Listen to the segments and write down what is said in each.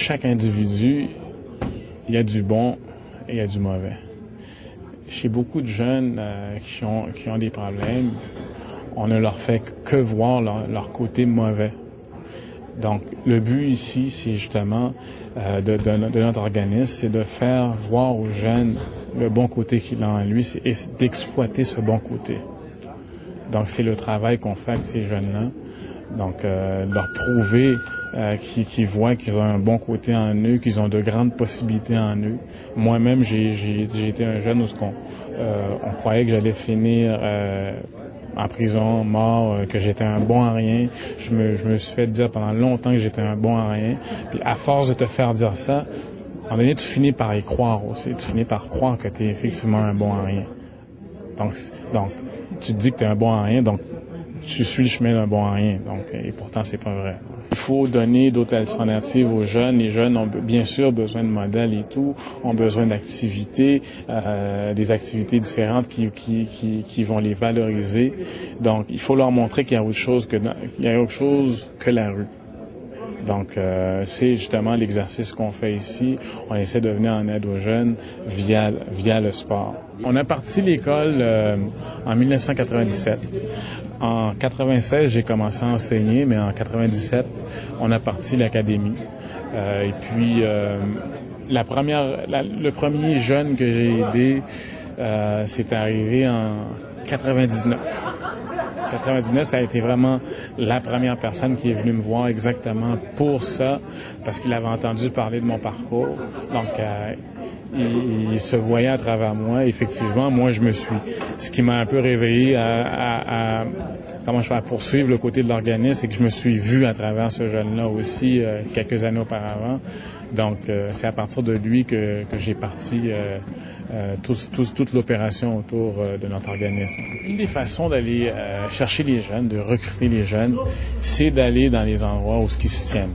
chaque individu, il y a du bon et il y a du mauvais. Chez beaucoup de jeunes qui ont des problèmes, on ne leur fait que voir leur côté mauvais. Donc, le but ici, c'est justement de notre organisme, c'est de faire voir aux jeunes le bon côté qu'il a en lui et d'exploiter ce bon côté. Donc, c'est le travail qu'on fait avec ces jeunes-là. Donc, leur prouver qu'ils voient qu'ils ont un bon côté en eux, qu'ils ont de grandes possibilités en eux. Moi-même, j'ai été un jeune où on croyait que j'allais finir en prison, mort, que j'étais un bon à rien. Je me suis fait dire pendant longtemps que j'étais un bon à rien. Puis à force de te faire dire ça, à un moment donné, tu finis par y croire aussi. Tu finis par croire que tu es effectivement un bon à rien. Donc, tu te dis que tu es un bon à rien, donc tu suis le chemin d'un bon à rien. Donc, et pourtant, c'est pas vrai. Il faut donner d'autres alternatives aux jeunes. Les jeunes ont bien sûr besoin de modèles et tout, ont besoin d'activités, des activités différentes qui vont les valoriser. Donc, il faut leur montrer qu'il y a autre chose que la rue. Donc, c'est justement l'exercice qu'on fait ici. On essaie de venir en aide aux jeunes via le sport. On a parti l'école en 1997. En 96, j'ai commencé à enseigner, mais en 97, on a parti l'académie. Et puis, le premier jeune que j'ai aidé, c'est arrivé en 99. 99, ça a été vraiment la première personne qui est venue me voir exactement pour ça, parce qu'il avait entendu parler de mon parcours. Donc, il se voyait à travers moi. Effectivement, moi, ce qui m'a un peu réveillé à poursuivre le côté de l'organisme, c'est que je me suis vu à travers ce jeune-là aussi quelques années auparavant. Donc, c'est à partir de lui que j'ai parti toute l'opération autour de notre organisme. Une des façons d'aller chercher les jeunes, de recruter les jeunes, c'est d'aller dans les endroits où ils se tiennent.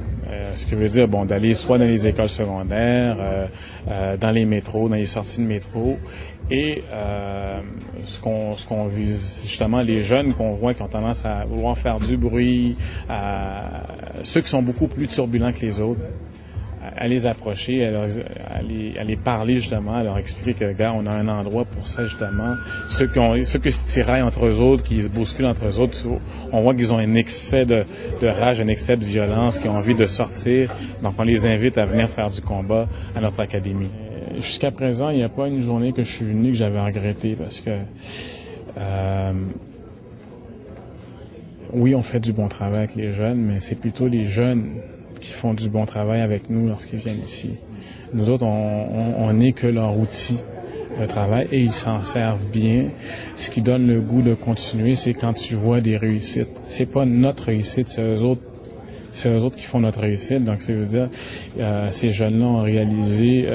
Ce qui veut dire, d'aller soit dans les écoles secondaires, dans les métros, dans les sorties de métro. Et ce qu'on vise, justement, les jeunes qu'on voit qui ont tendance à vouloir faire du bruit, ceux qui sont beaucoup plus turbulents que les autres, à les approcher, à les parler justement, à leur expliquer que, gars, on a un endroit pour ça justement. Ceux qui se tiraillent entre eux autres, qui se bousculent entre eux autres, on voit qu'ils ont un excès de rage, un excès de violence, qui ont envie de sortir. Donc, on les invite à venir faire du combat à notre académie. Jusqu'à présent, il n'y a pas une journée que je suis venu que j'avais regretté parce que oui, on fait du bon travail avec les jeunes, mais c'est plutôt les jeunes qui font du bon travail avec nous lorsqu'ils viennent ici. Nous autres, on n'est que leur outil de travail et ils s'en servent bien. Ce qui donne le goût de continuer, c'est quand tu vois des réussites. C'est pas notre réussite, c'est eux autres qui font notre réussite. Donc, ça veut dire, ces jeunes-là ont réalisé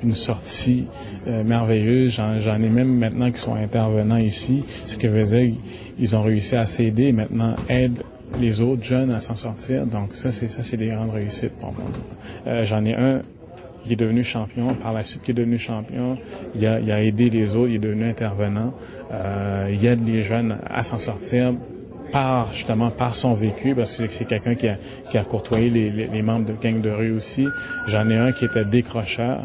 une sortie merveilleuse. J'en ai même maintenant qui sont intervenants ici. Ce qui veut dire qu'ils ont réussi à s'aider et maintenant aident les autres jeunes à s'en sortir. Donc, ça, c'est des grandes réussites pour moi. J'en ai un qui est devenu champion. Par la suite, qui est devenu champion, il a aidé les autres, il est devenu intervenant. Il aide les jeunes à s'en sortir par son vécu, parce que c'est quelqu'un qui a courtoyé les membres de gang de rue aussi. J'en ai un qui était décrocheur,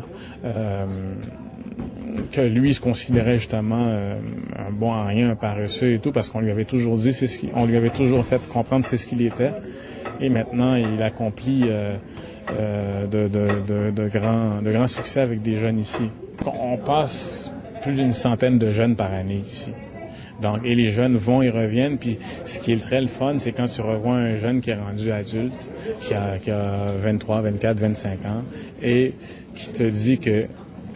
que lui se considérait justement un bon à rien, un paresseux et tout, parce qu'on lui avait toujours dit, on lui avait toujours fait comprendre c'est ce qu'il était. Et maintenant, il accomplit de grands succès avec des jeunes ici. On passe plus d'une centaine de jeunes par année ici. Donc, et les jeunes vont et reviennent. Puis, ce qui est très le fun, c'est quand tu revois un jeune qui est rendu adulte, qui a 23, 24, 25 ans, et qui te dit que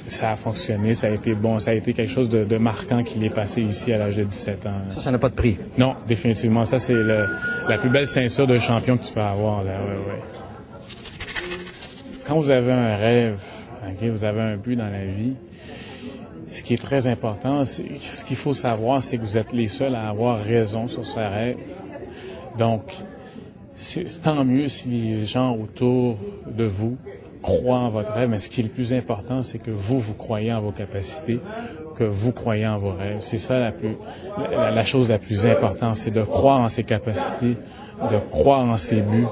ça a fonctionné, ça a été bon, ça a été quelque chose de marquant qu'il est passé ici à l'âge de 17 ans. Ça n'a pas de prix? Non, définitivement. Ça, c'est la plus belle ceinture de champion que tu peux avoir, là. Ouais. Quand vous avez un rêve, okay, vous avez un but dans la vie, ce qui est très important, ce qu'il faut savoir, c'est que vous êtes les seuls à avoir raison sur ce rêve. Donc, c'est tant mieux si les gens autour de vous croient en votre rêve, mais ce qui est le plus important, c'est que vous croyez en vos capacités, que vous croyez en vos rêves. C'est ça la chose la plus importante, c'est de croire en ses capacités, de croire en ses buts,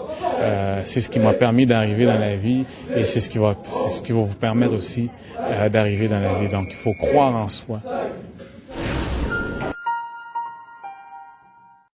C'est ce qui m'a permis d'arriver dans la vie et c'est ce qui va vous permettre aussi d'arriver dans la vie. Donc, il faut croire en soi.